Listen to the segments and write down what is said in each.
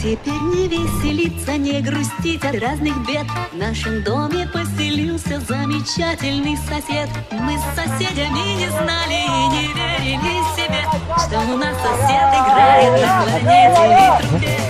Теперь не веселиться, не грустить от разных бед. В нашем доме поселился замечательный сосед. Мы с соседями не знали и не верили себе, что у нас сосед играет на кларнете и трубе.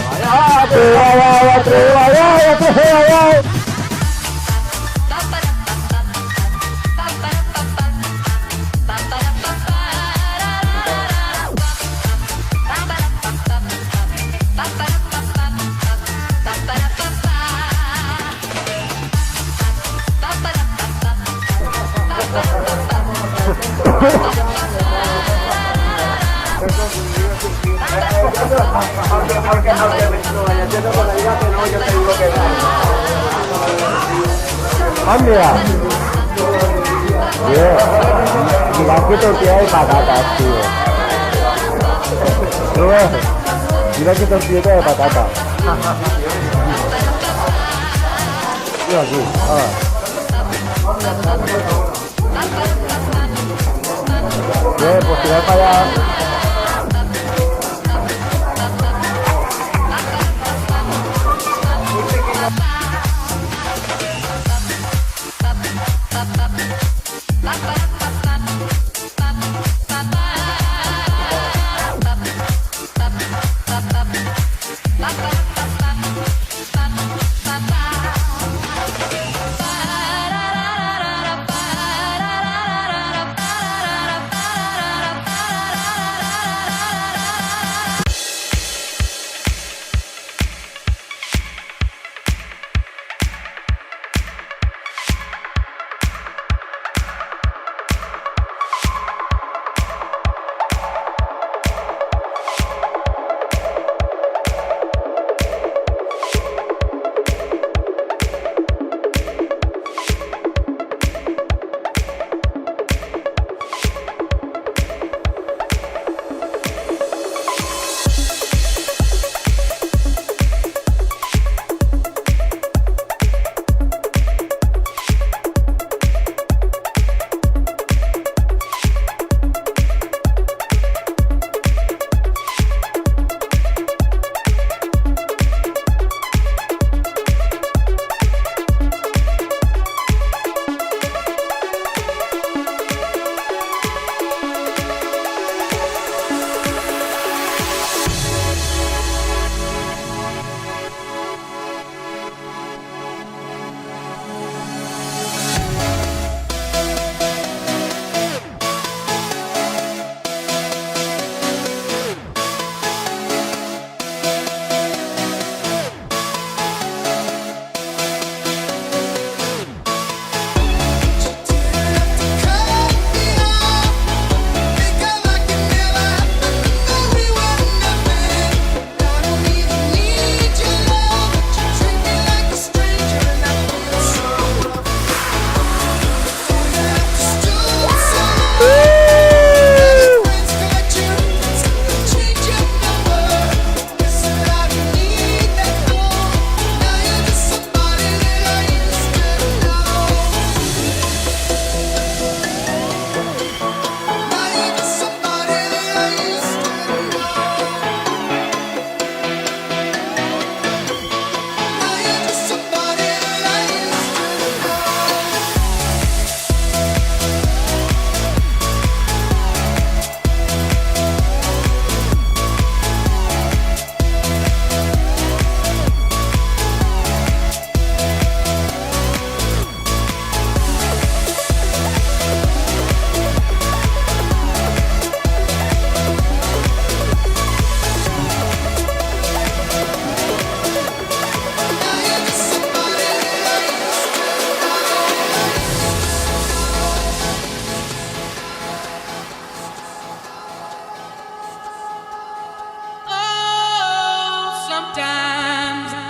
Mira, mira qué tortilla de patatas, tío. Mira qué tortilla de patatas. Mira aquí, bien, pues tirar para allá.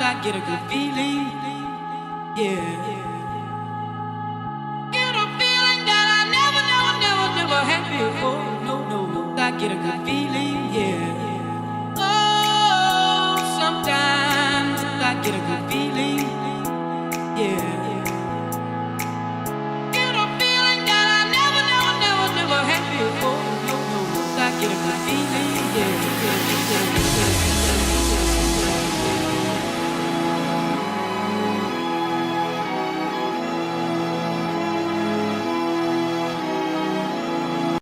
I get a good feeling. Yeah. Get a feeling that I never had before. No. I get a good feeling. Yeah. Oh, sometimes I get a good feeling.